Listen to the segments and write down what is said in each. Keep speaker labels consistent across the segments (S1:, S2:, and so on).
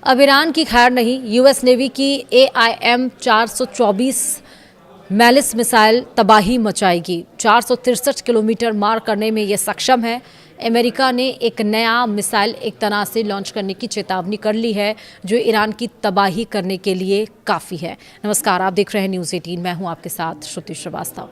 S1: अब ईरान की खैर नहीं। यूएस नेवी की AIM 424 मैलिस मिसाइल तबाही मचाएगी। 463 किलोमीटर मार करने में ये सक्षम है। अमेरिका ने एक नया मिसाइल एक तना से लॉन्च करने की चेतावनी कर ली है, जो ईरान की तबाही करने के लिए काफ़ी है। नमस्कार, आप देख रहे हैं न्यूज़ 18। मैं हूं आपके साथ श्रुति श्रीवास्तव।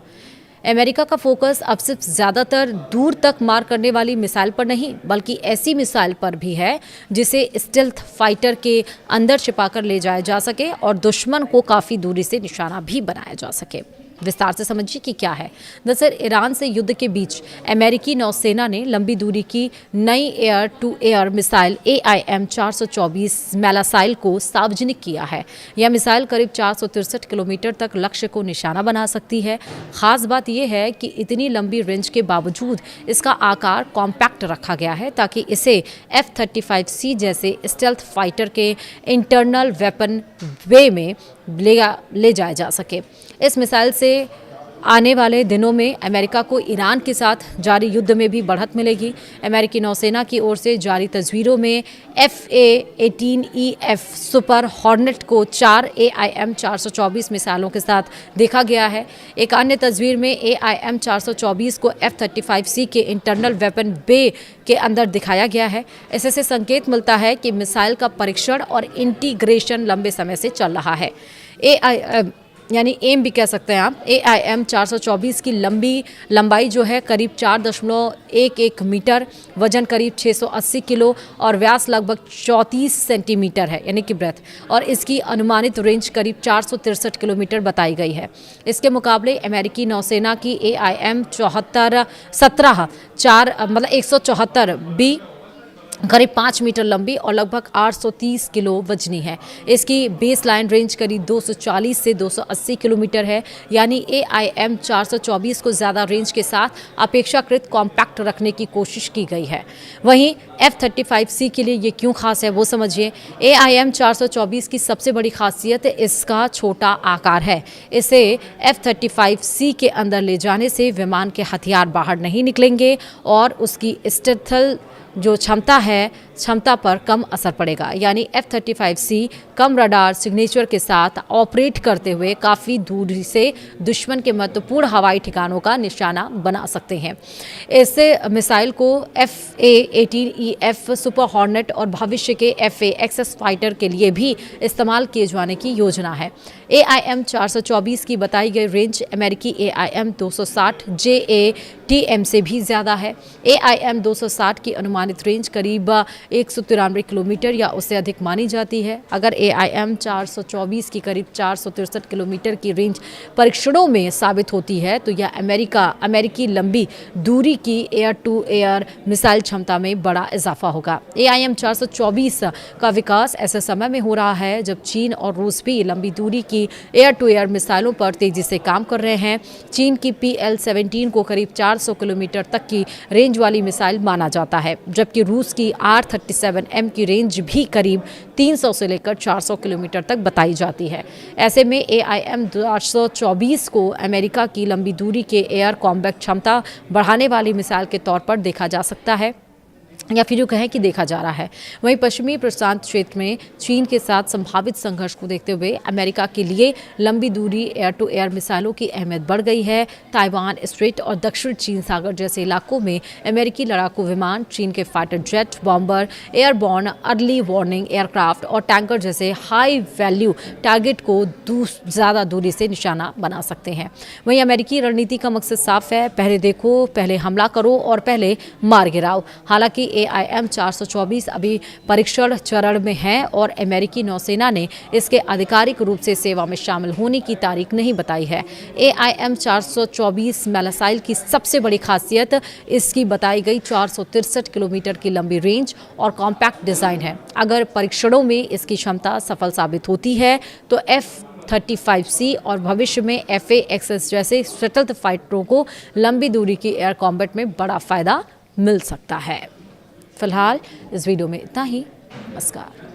S1: अमेरिका का फोकस अब सिर्फ ज़्यादातर दूर तक मार करने वाली मिसाइल पर नहीं, बल्कि ऐसी मिसाइल पर भी है जिसे स्टेल्थ फाइटर के अंदर छिपाकर ले जाया जा सके और दुश्मन को काफ़ी दूरी से निशाना भी बनाया जा सके। विस्तार से समझिए कि क्या है। दरअसल ईरान से युद्ध के बीच अमेरिकी नौसेना ने लंबी दूरी की नई air to air missile AIM 424 missile को सार्वजनिक किया है। यह मिसाइल करीब 463 किलोमीटर तक लक्ष्य को निशाना बना सकती है। खास बात यह है कि इतनी लंबी रेंज के बावजूद इसका आकार कॉम्पैक्ट रखा गया है, ताकि इसे F-35C जैसे स्टेल्थ फाइटर के इंटरनल वेपन वे में ले जाया जा सके। इस मिसाइल से आने वाले दिनों में अमेरिका को ईरान के साथ जारी युद्ध में भी बढ़त मिलेगी। अमेरिकी नौसेना की ओर से जारी तस्वीरों में F/A-18E/F सुपर हॉर्नेट को 4 AIM 424 मिसाइलों के साथ देखा गया है। एक अन्य तस्वीर में AIM 424 को F-35C के इंटरनल वेपन बे के अंदर दिखाया गया है। इससे संकेत मिलता है कि मिसाइल का परीक्षण और इंटीग्रेशन लंबे समय से चल रहा है। यानी एम भी कह सकते हैं आप। AIM 424 की लंबाई जो है करीब 4.11 मीटर, वजन करीब 680 किलो और व्यास लगभग 34 सेंटीमीटर है, यानी कि ब्रेथ, और इसकी अनुमानित रेंज करीब 463 किलोमीटर बताई गई है। इसके मुकाबले अमेरिकी नौसेना की AIM 174B करीब 5 मीटर लंबी और लगभग 830 किलो वजनी है। इसकी बेस लाइन रेंज करीब 240 से 280 किलोमीटर है, यानी AIM 424 को ज़्यादा रेंज के साथ अपेक्षाकृत कॉम्पैक्ट रखने की कोशिश की गई है। वहीं F-35C के लिए ये क्यों खास है वो समझिए। AIM 424 की सबसे बड़ी खासियत इसका छोटा आकार है। इसे F-35C के अंदर ले जाने से विमान के हथियार बाहर नहीं निकलेंगे और उसकी स्टेल्थ जो क्षमता पर कम असर पड़ेगा। यानी F-35C कम रडार सिग्नेचर के साथ ऑपरेट करते हुए काफ़ी दूरी से दुश्मन के महत्वपूर्ण हवाई ठिकानों का निशाना बना सकते हैं। इससे मिसाइल को F/A-18E/F सुपर हॉर्नेट और भविष्य के FA-XS फाइटर के लिए भी इस्तेमाल किए जाने की योजना है। AIM 424 की बताई गई रेंज अमेरिकी AIM 260 JATM से भी ज़्यादा है। AIM 260 की अनुमानित रेंज करीब 193 किलोमीटर या उससे अधिक मानी जाती है। अगर AIM 424 की करीब 463 किलोमीटर की रेंज परीक्षणों में साबित होती है, तो यह अमेरिकी लंबी दूरी की एयर टू एयर मिसाइल क्षमता में बड़ा इजाफा होगा। AIM 424 का विकास ऐसे समय में हो रहा है जब चीन और रूस भी लंबी दूरी की एयर टू एयर मिसाइलों पर तेजी से काम कर रहे हैं। चीन की PL-17 को करीब 400 किलोमीटर तक की रेंज वाली मिसाइल माना जाता है, जबकि रूस की R-37M की रेंज भी करीब 300 से लेकर 400 किलोमीटर तक बताई जाती है। ऐसे में AIM 424 को अमेरिका की लंबी दूरी के एयर कॉम्बैट क्षमता बढ़ाने वाली मिसाइल के तौर पर देखा जा सकता है, या फिर जो कहें कि देखा जा रहा है। वहीं पश्चिमी प्रशांत क्षेत्र में चीन के साथ संभावित संघर्ष को देखते हुए अमेरिका के लिए लंबी दूरी एयर टू एयर मिसाइलों की अहमियत बढ़ गई है। ताइवान स्ट्रेट और दक्षिण चीन सागर जैसे इलाकों में अमेरिकी लड़ाकू विमान, चीन के fighter jet, bomber, airborne early warning aircraft और टैंकर जैसे हाई वैल्यू टारगेट को ज़्यादा दूरी से निशाना बना सकते हैं। वहीं अमेरिकी रणनीति का मकसद साफ है, पहले देखो, पहले हमला करो और पहले मार गिराओ। हालांकि AIM 424 अभी परीक्षण चरण में है और अमेरिकी नौसेना ने इसके आधिकारिक रूप से सेवा में शामिल होने की तारीख नहीं बताई है। AIM 424 मैलासाइल की सबसे बड़ी खासियत इसकी बताई गई 463 किलोमीटर की लंबी रेंज और कॉम्पैक्ट डिज़ाइन है। अगर परीक्षणों में इसकी क्षमता सफल साबित होती है तो F-35C और भविष्य में FA-XS जैसे स्टेल्थ फाइटरों को लंबी दूरी की एयर कॉम्बैट में बड़ा फायदा मिल सकता है। फिलहाल इस वीडियो में इतना ही। नमस्कार।